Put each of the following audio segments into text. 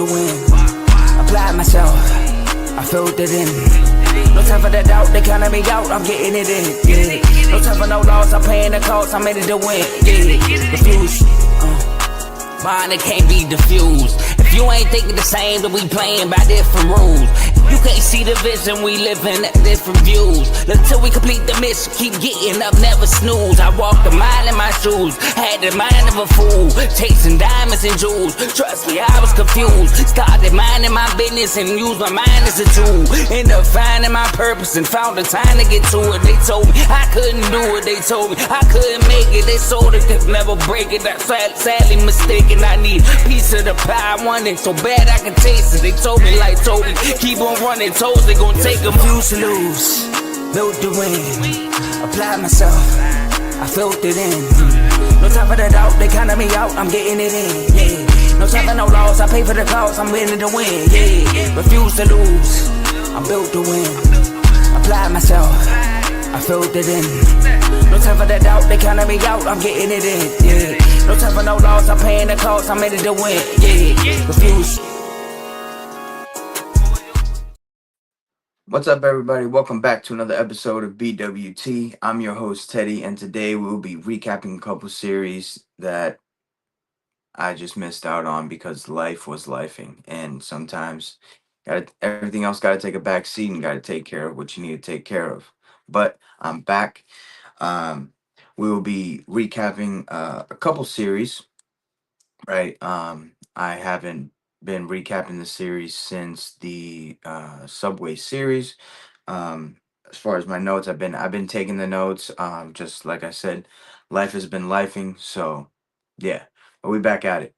to win. Applied myself, I filled it in. No time for the doubt, they counted me out, I'm getting it in, yeah. No time for no loss, I'm paying the cost, I'm in it to win, yeah. Refuse, mine, it can't be diffused. If you ain't thinking the same, then we playing by different rules. You can't see the vision, we living at different views. Until we complete the mission, keep getting up, never snooze. I walked a mile in my shoes, had the mind of a fool, chasing diamonds and jewels. Trust me, I was confused. Started minding my business and used my mind as a tool. Ended up finding my purpose and found the time to get to it. They told me I couldn't do it, they told me I couldn't make it. They sold it, could never break it. That's sadly mistaken. I need a piece of the pie, I want it so bad I can taste it. They told me, like told me, keep on running toes, they gon' take them. Refuse to lose, built to win. Applied myself, I filled it in. No time for the doubt, they counted me out, I'm getting it in, yeah. No time for no loss, I pay for the cost, I'm winning to win, yeah. Refuse to lose, I'm built to win. Applied myself, I filled it in. No time for the doubt, they counted me out, I'm getting it in, yeah. No time for no loss, I'm paying the cost, I'm in it to win, yeah. Refuse. What's up, everybody? Welcome back to another episode of BWT. I'm your host, Teddy, and today we'll be recapping a couple series that I just missed out on because life was lifing, and sometimes everything else got to take a back seat and got to take care of what you need to take care of. But I'm back. We will be recapping a couple series, right? I haven't been recapping the series since the Subway series. As far as my notes, I've been taking the notes. Just like I said, life has been lifing. So yeah, but we back at it.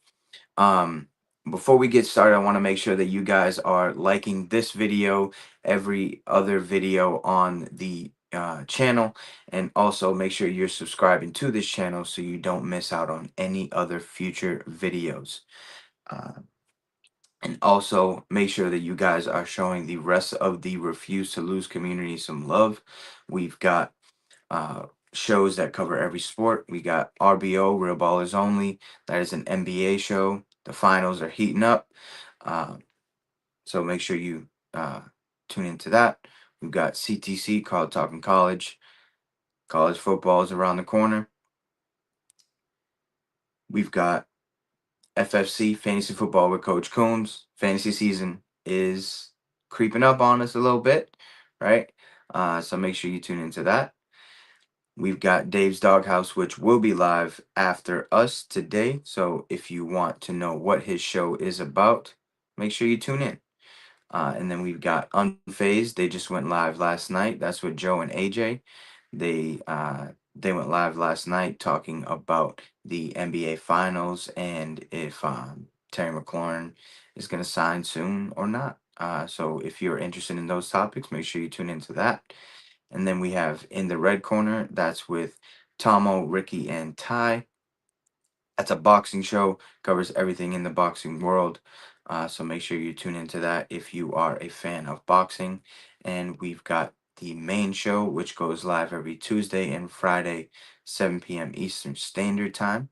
Um, Before we get started, I want to make sure that you guys are liking this video, every other video on the channel, and also make sure you're subscribing to this channel so you don't miss out on any other future videos. Uh, and also make sure that you guys are showing the rest of the Refuse to Lose community some love. We've got shows that cover every sport. We got RBO, Real Ballers Only. That is an NBA show. The finals are heating up. So make sure you tune into that. We've got CTC, called Talking College. College football is around the corner. We've got FFC, Fantasy Football with Coach Coombs. Fantasy season is creeping up on us a little bit, right? So make sure you tune into that. We've got Dave's Doghouse, which will be live after us today. So if you want to know what his show is about, make sure you tune in. And then we've got Unfazed. They just went live last night. That's with Joe and AJ. They went live last night talking about the NBA Finals and if Terry McLaurin is going to sign soon or not. So if you're interested in those topics, make sure you tune into that. And then we have In the Red Corner. That's with Tomo, Ricky, and Ty. That's a boxing show. Covers everything in the boxing world. So make sure you tune into that if you are a fan of boxing. And we've got the main show, which goes live every Tuesday and Friday, 7 p.m. Eastern Standard Time.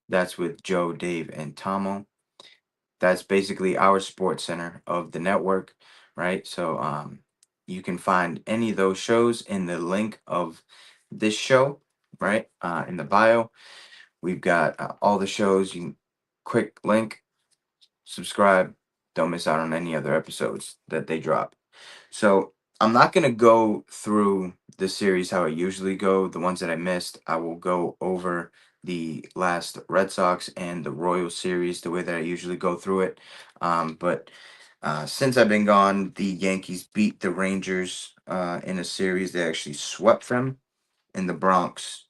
That's with Joe, Dave, and Tomo. That's basically our sports center of the network, right? So you can find any of those shows in the link of this show, right? In the bio. We've got all the shows. You can quick link, subscribe. Don't miss out on any other episodes that they drop. So I'm not going to go through the series how I usually go. The ones that I missed, I will go over the last Red Sox and the Royals series the way that I usually go through it. But since I've been gone, the Yankees beat the Rangers in a series. They actually swept them in the Bronx.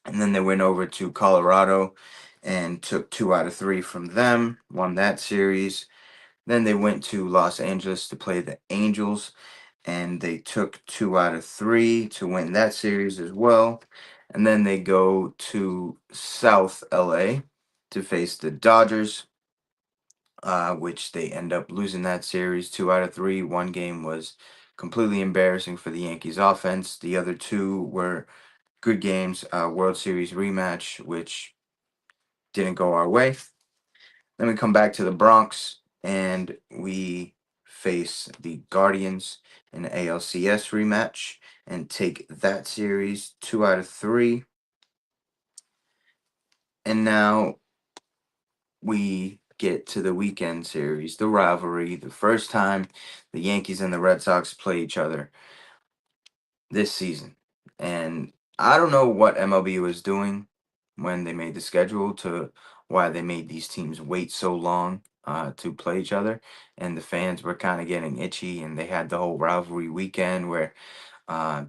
And then they went over to Colorado and took 2 out of 3 from them, won that series. Then they went to Los Angeles to play the Angels, and they took 2 out of 3 to win that series as well. And then they go to South LA to face the Dodgers, which they end up losing that series 2 out of 3. One game was completely embarrassing for the Yankees offense. The other 2 were good games. World Series rematch, which didn't go our way. Then we come back to the Bronx and we face the Guardians in the ALCS rematch and take that series 2 out of 3. And now we get to the weekend series, the rivalry, the first time the Yankees and the Red Sox play each other this season. And I don't know what MLB was doing when they made the schedule to why they made these teams wait so long to play each other. And the fans were kind of getting itchy, and they had the whole rivalry weekend where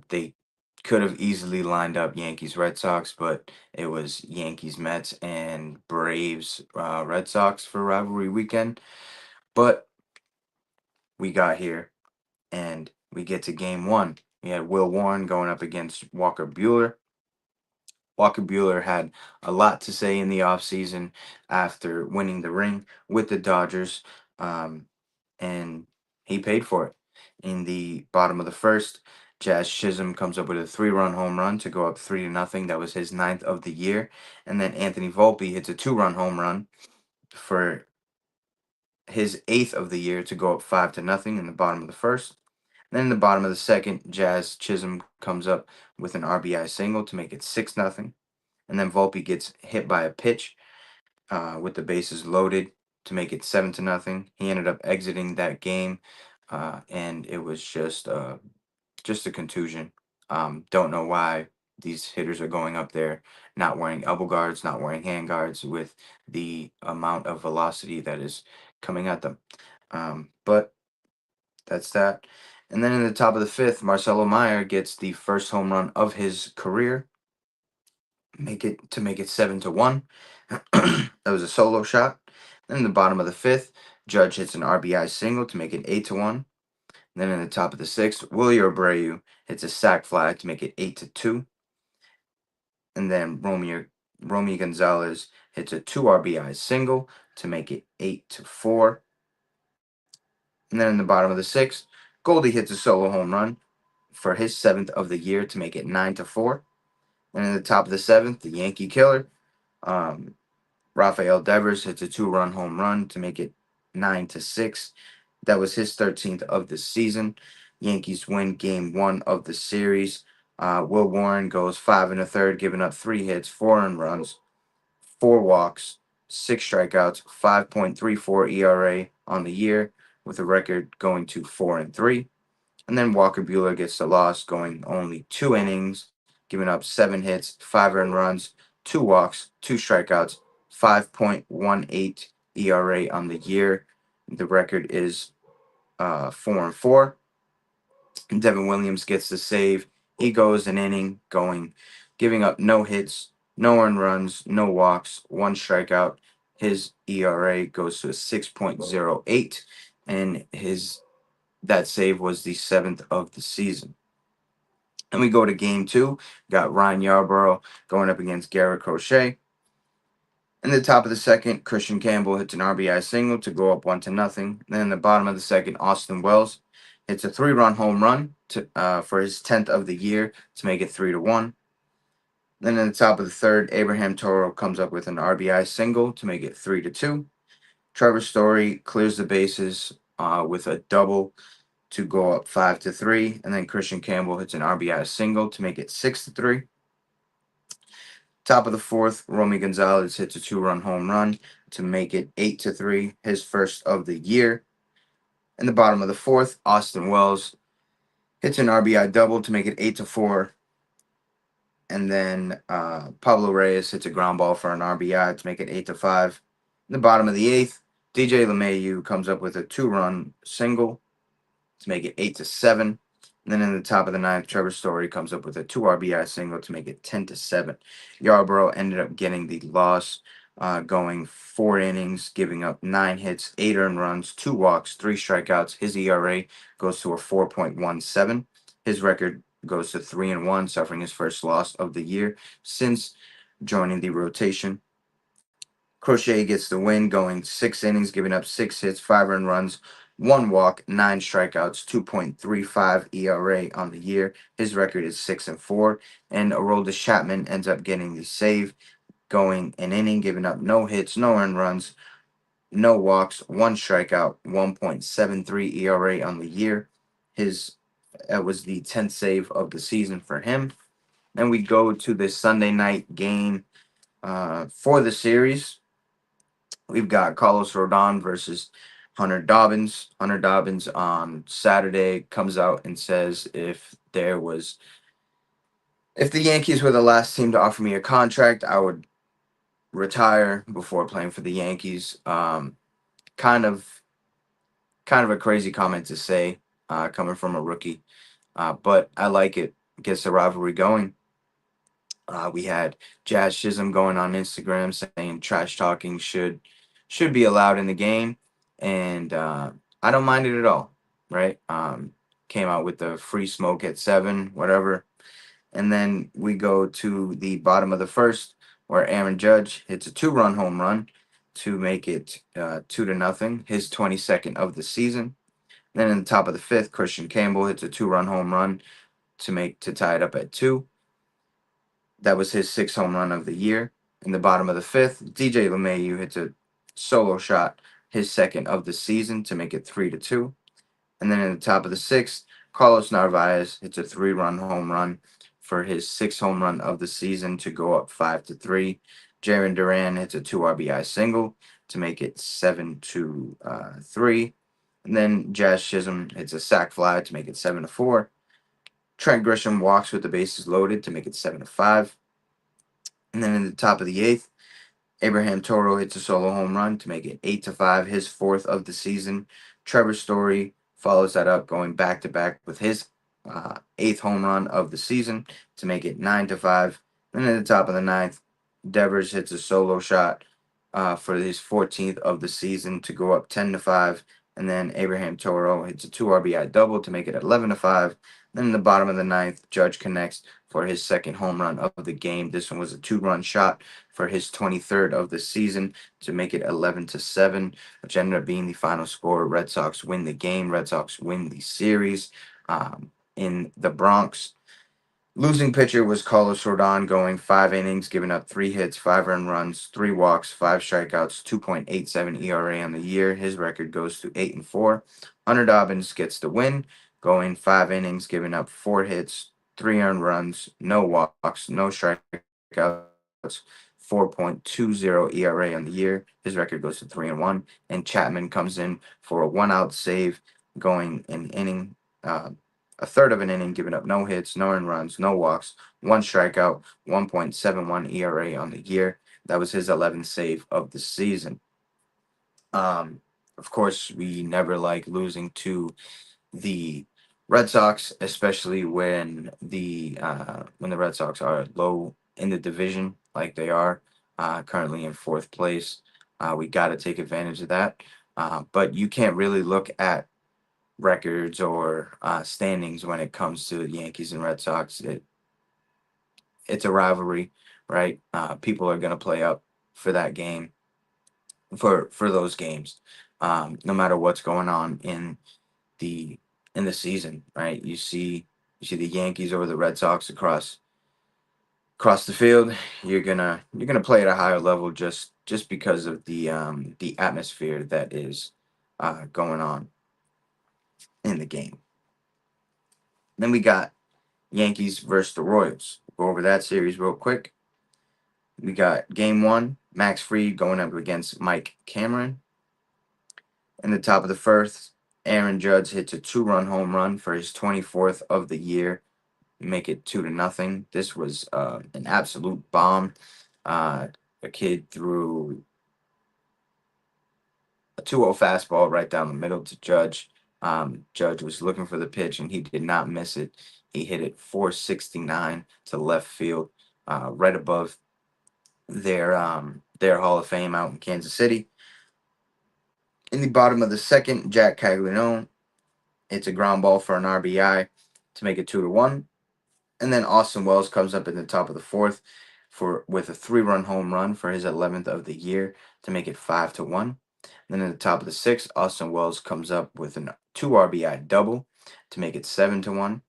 they could have easily lined up Yankees Red Sox, but it was Yankees Mets and Braves Red Sox for rivalry weekend. But we got here and we get to game one. We had Will Warren going up against Walker Bueller. Walker Bueller had a lot to say in the offseason after winning the ring with the Dodgers, um, and he paid for it. In the bottom of the first, Jazz Chisholm comes up with a 3-run home run to go up 3-0. That was his ninth of the year. And then Anthony Volpe hits a 2-run home run for his eighth of the year to go up 5-0 in the bottom of the first. Then in the bottom of the second, Jazz Chisholm comes up with an RBI single to make it 6-0. And then Volpe gets hit by a pitch with the bases loaded to make it 7-0. He ended up exiting that game, and it was just a contusion. Don't know why these hitters are going up there not wearing elbow guards, not wearing hand guards with the amount of velocity that is coming at them. But that's that. And then in the top of the fifth, Marcelo Meyer gets the first home run of his career, make it 7-1. That was a solo shot. Then in the bottom of the fifth, Judge hits an RBI single to make it 8-1. Then in the top of the sixth, Willie Abreu hits a sac fly to make it 8-2. And then Romy Gonzalez hits a 2 RBI single to make it 8-4. And then in the bottom of the sixth, Goldie hits a solo home run for his seventh of the year to make it 9-4. And in the top of the seventh, the Yankee killer, um, Rafael Devers hits a 2-run home run to make it 9-6. That was his 13th of the season. Yankees win game one of the series. Will Warren goes 5 1/3, giving up 3 hits, 4 runs, 4 walks, 6 strikeouts, 5.34 ERA on the year, with a record going to 4-3. And then Walker Buehler gets the loss, going only 2 innings, giving up 7 hits, 5 earned runs, 2 walks, 2 strikeouts, 5.18 ERA on the year. The record is 4-4. Devin Williams gets the save. He goes an inning going, giving up no hits, no earned runs, no walks, 1 strikeout. His ERA goes to a 6.08, and his that save was the seventh of the season. And we go to game two. Got Ryan Yarbrough going up against Garrett Crochet. In the top of the second, Christian Campbell hits an RBI single to go up 1-0. Then in the bottom of the second, Austin Wells hits a 3-run home run for his 10th of the year to make it 3-1. Then in the top of the third, Abraham Toro comes up with an RBI single to make it 3-2. Trevor Story clears the bases with a double to go up 5-3, and then Christian Campbell hits an RBI single to make it 6-3. Top of the fourth, Romy Gonzalez hits a 2-run home run to make it 8-3, his first of the year. In the bottom of the fourth, Austin Wells hits an RBI double to make it 8-4. And then Pablo Reyes hits a ground ball for an RBI to make it 8-5. In the bottom of the eighth, DJ LeMahieu comes up with a 2-run single to make it 8-7. And then in the top of the ninth, Trevor Story comes up with a 2 RBI single to make it 10-7. Yarbrough ended up getting the loss, going 4 innings, giving up 9 hits, 8 earned runs, 2 walks, 3 strikeouts. His ERA goes to a 4.17. His record goes to 3-1, suffering his first loss of the year since joining the rotation. Crochet gets the win, going 6 innings, giving up 6 hits, 5 earned runs, 1 walk, 9 strikeouts, 2.35 ERA on the year. His record is 6-4. And Aroldis Chapman ends up getting the save, going an inning, giving up no hits, no earned runs, no walks, one strikeout, 1.73 ERA on the year. His That was the 10th save of the season for him. Then we go to the Sunday night game for the series. We've got Carlos Rodon versus Hunter Dobbins. Hunter Dobbins on Saturday comes out and says if the Yankees were the last team to offer me a contract, I would retire before playing for the Yankees. Kind of a crazy comment to say, coming from a rookie, but I like it. Gets the rivalry going. We had Jazz Chisholm going on Instagram saying trash talking should be allowed in the game, and I don't mind it at all. Right? Came out with the free smoke at 7, whatever, and then we go to the bottom of the first where Aaron Judge hits a 2-run home run to make it 2-0, his 22nd of the season. Then in the top of the fifth, Christian Campbell hits a 2-run home run to tie it up at 2. That was his 6th home run of the year. In the bottom of the fifth, DJ LeMahieu hits a solo shot, his 2nd of the season, to make it 3-2. And then in the top of the sixth, Carlos Narvaez hits a 3-run home run for his 6th home run of the season to go up 5-3. Jaron Duran hits a 2 RBI single to make it 7-3. And then Jazz Chisholm hits a sac fly to make it 7-4. Trent Grisham walks with the bases loaded to make it 7-5. And then in the top of the eighth, Abraham Toro hits a solo home run to make it 8-5, his 4th of the season. Trevor Story follows that up, going back to back with his 8th home run of the season to make it 9-5. Then at the top of the ninth, Devers hits a solo shot for his 14th of the season to go up 10-5. And then Abraham Toro hits a 2 RBI double to make it 11-5. Then in the bottom of the ninth, Judge connects for his 2nd home run of the game. This one was a 2-run shot for his 23rd of the season to make it 11-7, which ended up being the final score. Red Sox win the game. Red Sox win the series in the Bronx. Losing pitcher was Carlos Rodon, going 5 innings, giving up 3 hits, 5 earned runs, 3 walks, 5 strikeouts, 2.87 ERA on the year. His record goes to 8-4. Hunter Dobbins gets the win, going 5 innings, giving up 4 hits, 3 earned runs, no walks, no strikeouts, 4.20 ERA on the year. His record goes to 3-1. And Chapman comes in for a 1-out save, going an inning. A third of an inning, giving up no hits, no earned runs, no walks, 1 strikeout, 1.71 ERA on the year. That was his 11th save of the season. Of course, we never like losing to the Red Sox, especially when the Red Sox are low in the division like they are, currently in 4th place. We got to take advantage of that. But you can't really look at records or standings when it comes to the Yankees and Red Sox. It's a rivalry, right? People are going to play up for that game, for those games, no matter what's going on the in the season, right? You see the Yankees over the Red Sox across the field. You're gonna play at a higher level just because of the atmosphere that is going on in the game. Then we got Yankees versus the Royals. Go over that series real quick. We got game 1, Max Fried going up against Mike Cameron. In the top of the first, Aaron Judge hits a 2-run home run for his 24th of the year, make it 2-0. This was an absolute bomb. A kid threw a 2-0 fastball right down the middle to Judge. Judge was looking for the pitch and he did not miss it. He hit it 469 to left field, right above their Hall of Fame out in Kansas City. In the bottom of the second, Jack Caglianone hits a ground ball for an RBI to make it 2-1. And then Austin Wells comes up in the top of the fourth with a 3-run home run for his 11th of the year to make it 5-1. Then in the top of the sixth, Austin Wells comes up with a 2 RBI double to make it 7-1.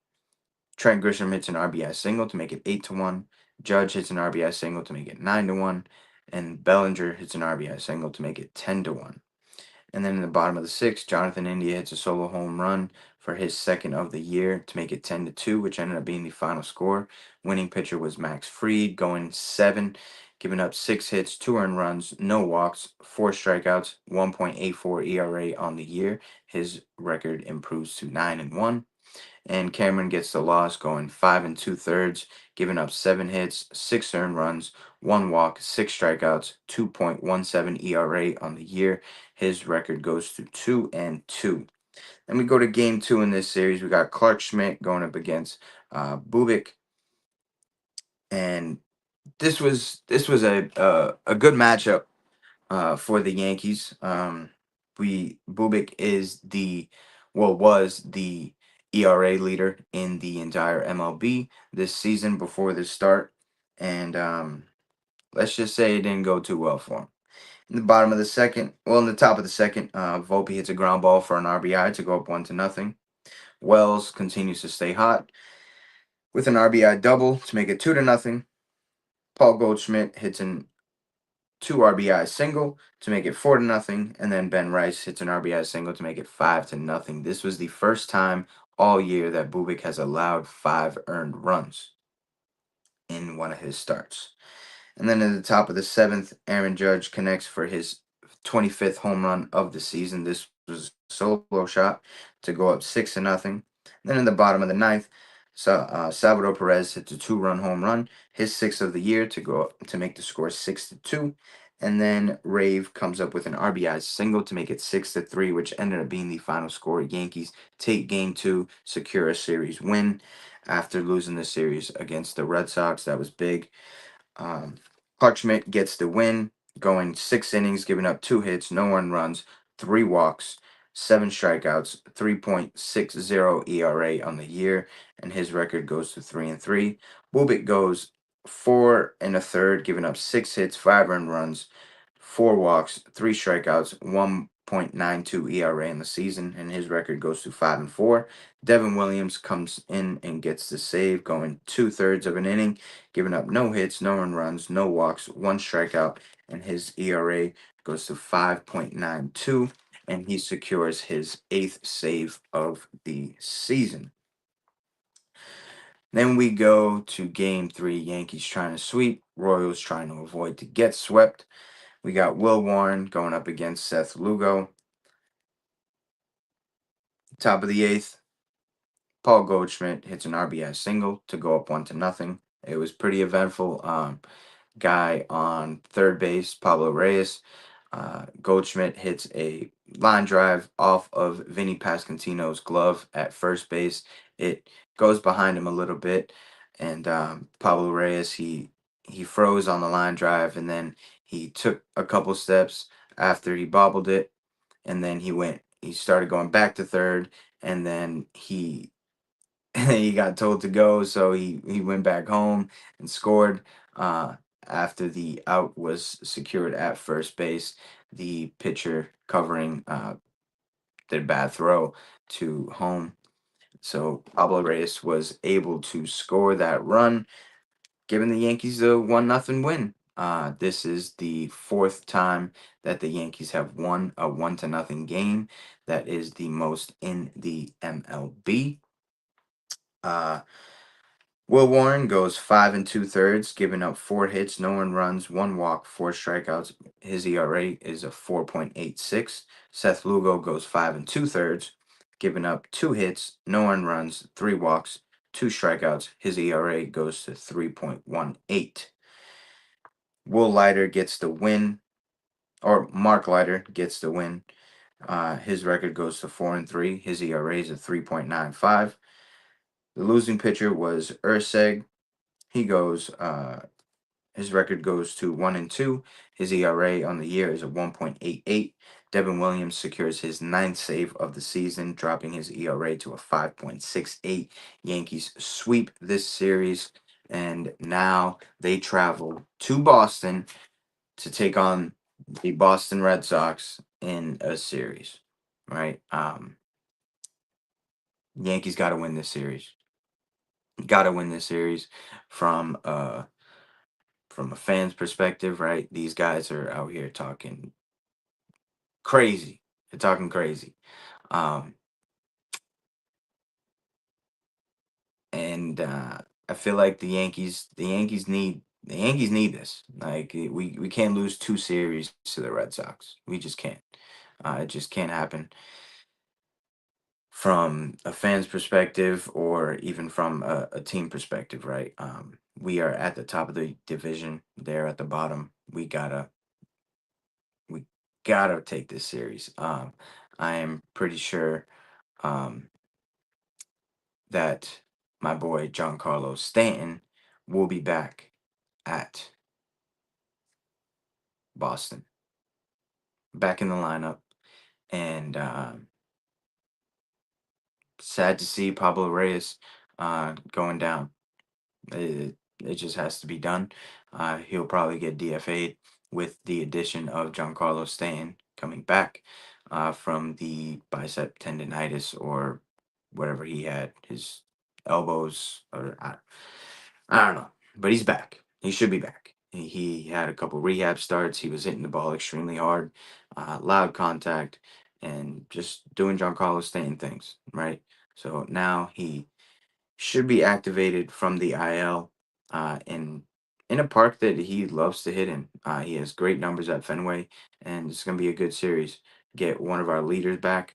Trent Grisham hits an RBI single to make it 8-1. Judge hits an RBI single to make it 9-1. And Bellinger hits an RBI single to make it 10-1. And then in the bottom of the sixth, Jonathan India hits a solo home run for his second of the year to make it 10-2, which ended up being the final score. Winning pitcher was Max Fried, going seven, giving up 6 hits, 2 earned runs, no walks, 4 strikeouts, 1.84 ERA on the year. His record improves to 9-1. And Cameron gets the loss, going 5 2/3, giving up 7 hits, 6 earned runs, 1 walk, 6 strikeouts, 2.17 ERA on the year. His record goes to 2-2. Then we go to game two in this series. We got Clark Schmidt going up against Bubik, and this was a good matchup for the Yankees. We Bubik is was the ERA leader in the entire MLB this season before the start, and let's just say it didn't go too well for him. In the bottom of the second, well, in the top of the second, Volpe hits a ground ball for an RBI to go up 1-0. Wells continues to stay hot with an RBI double to make it 2-0. Paul Goldschmidt hits an two RBI single to make it 4-0, and then Ben Rice hits an RBI single to make it 5-0. This was the first time all year that Bubik has allowed 5 earned runs in one of his starts. And then in the top of the seventh, Aaron Judge connects for his 25th home run of the season. This was a solo shot to go up 6-0. Then in the bottom of the ninth, Salvador Perez hits a 2-run home run, his sixth of the year, to go up to make the score 6-2. And then Rave comes up with an RBI single to make it 6-3, which ended up being the final score. Yankees take game two, secure a series win after losing the series against the Red Sox. That was big. Um, Clark Schmidt gets the win, going 6 innings, giving up 2 hits, no earned runs, 3 walks, 7 strikeouts, 3.60 ERA on the year, and his record goes to 3-3. Bubik goes 4 1/3, giving up 6 hits, 5 earned runs, 4 walks, 3 strikeouts, 1.92 ERA in the season, and his record goes to 5-4. Devin Williams comes in and gets the save, going 2/3 of an inning, giving up no hits, no earned runs, no walks, 1 strikeout, and his ERA goes to 5.92, and he secures his 8th save of the season. Then we go to game three, Yankees trying to sweep, Royals trying to avoid to get swept. We got Will Warren going up against Seth Lugo. Top of the eighth, Paul Goldschmidt hits an RBI single to go up 1-0. It was pretty eventful. Guy on third base, Pablo Reyes. Goldschmidt hits a line drive off of Vinny Pascantino's glove at first base. It goes behind him a little bit, and Pablo Reyes he froze on the line drive, and then he took a couple steps after he bobbled it, and then he started going back to third, and then he got told to go, so he went back home and scored. Uh, After the out was secured at first base, the pitcher covering did a bad throw to home. So Pablo Reyes was able to score that run, giving the Yankees a 1-0 win. This is the fourth time that the Yankees have won a 1-0 game. That is the most in the MLB. Uh, Will Warren goes 5 2/3, giving up 4 hits, no earned runs, 1 walk, 4 strikeouts. His ERA is a 4.86. Seth Lugo goes 5 2/3, giving up 2 hits, no earned runs, 3 walks, 2 strikeouts. His ERA goes to 3.18. Will Leiter gets the win, or Mark Leiter gets the win. His record goes to 4-3. His ERA is a 3.95. The losing pitcher was Urseg. He goes, his record goes to 1-2. His ERA on the year is a 1.88. Devin Williams secures his 9th save of the season, dropping his ERA to a 5.68. Yankees sweep this series, and now they travel to Boston to take on the Boston Red Sox in a series. Right? Yankees got to win this series. Got to win this series from a fan's perspective, right? These guys are out here talking crazy, They're talking crazy. Um, and I feel like the Yankees need this. Like we can't lose two series to the Red Sox. We just can't. It just can't happen from a fan's perspective or even from a team perspective, right? We are at the top of the division. They're at the bottom. We gotta take this series. I am pretty sure um, that my boy Giancarlo Stanton will be back at Boston, back in the lineup, and sad to see Pablo Reyes going down. It just has to be done. He'll probably get DFA'd with the addition of Giancarlo Stanton coming back from the bicep tendonitis or whatever he had, his elbows, or I don't know. But he's back. He should be back. He had a couple rehab starts. He was hitting the ball extremely hard, loud contact, and just doing Giancarlo Stanton things, right? So now he should be activated from the IL in a park that he loves to hit in. He has great numbers at Fenway, and it's going to be a good series. Get one of our leaders back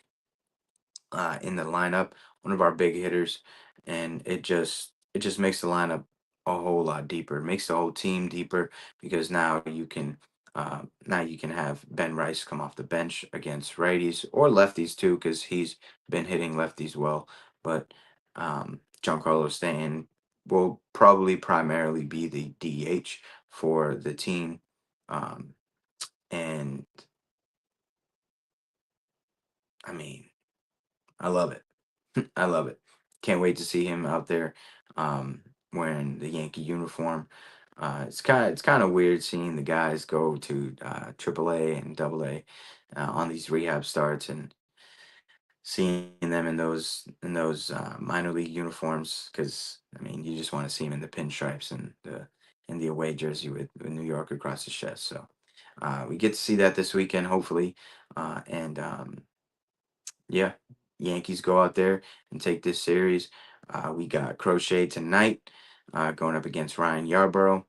in the lineup, one of our big hitters, and it just makes the lineup a whole lot deeper. It makes the whole team deeper because now you can have Ben Rice come off the bench against righties or lefties too, because he's been hitting lefties well. But Giancarlo Stanton will probably primarily be the DH for the team, and I mean, I love it. I love it. Can't wait to see him out there um, wearing the Yankee uniform. It's kind of weird seeing the guys go to AAA and AA on these rehab starts and seeing them in those minor league uniforms. Because I mean, you just want to see him in the pinstripes and the away jersey with New York across his chest. So we get to see that this weekend, hopefully, and yeah, Yankees go out there and take this series. We got Crochet tonight going up against Ryan Yarborough.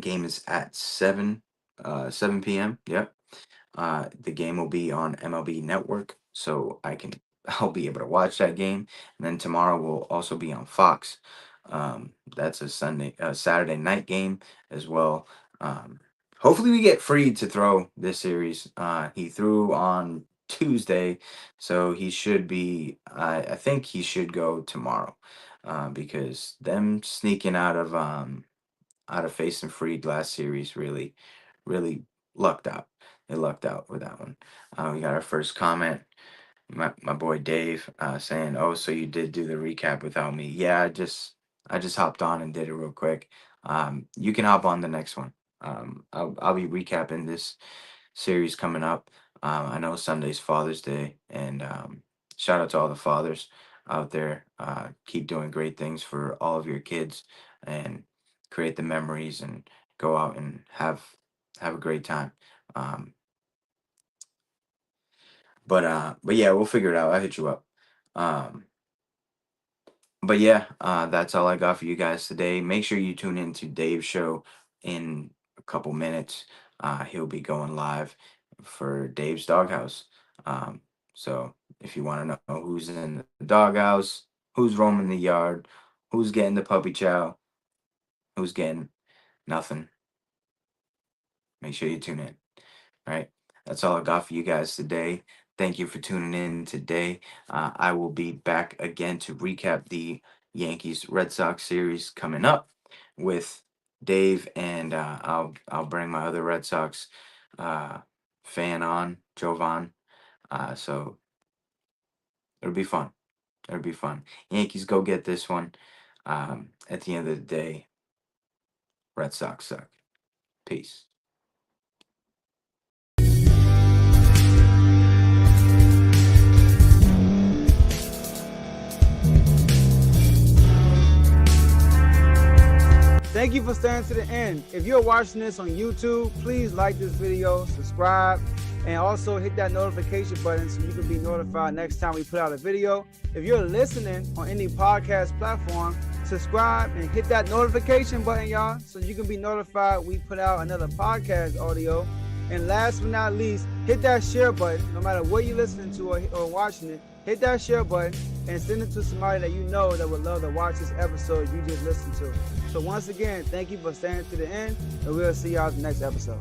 Game is at 7 p.m. Yep. The game will be on MLB Network, so I'll be able to watch that game. And then tomorrow will also be on Fox. That's a Saturday night game as well. Hopefully we get Freed to throw this series. He threw on Tuesday, so he should be. I think he should go tomorrow, because them sneaking out of facing Freed last series really lucked out. They lucked out with that one. We got our first comment. My boy Dave saying, "Oh, so you did do the recap without me?" Yeah, I just hopped on and did it real quick. You can hop on the next one. I'll be recapping this series coming up. I know Sunday's Father's Day, and shout out to all the fathers out there. Keep doing great things for all of your kids, and create the memories, and go out and have a great time. Um, but yeah, we'll figure it out. I'll hit you up. Um, but yeah, that's all I got for you guys today. Make sure you tune in to Dave's show in a couple minutes. He'll be going live for Dave's Doghouse. Um, so if you want to know who's in the doghouse, who's roaming the yard, who's getting the puppy chow, who's getting nothing, make sure you tune in. All right. That's all I got for you guys today. Thank you for tuning in today. I will be back again to recap the Yankees Red Sox series coming up with Dave, and I'll bring my other Red Sox uh, fan on, Jovan. So it'll be fun. It'll be fun. Yankees go get this one. At the end of the day, Red Sox suck. Peace. Thank you for staying to the end. If you're watching this on YouTube, please like this video, subscribe, And also hit that notification button so you can be notified next time we put out a video. If you're listening on any podcast platform, subscribe and hit that notification button, y'all, so you can be notified we put out another podcast audio. And last but not least, hit that share button. No matter what you're listening to or watching it, hit that share button and send it to somebody that you know that would love to watch this episode you just listened to. So once again, thank you for staying to the end, and we'll see y'all in the next episode.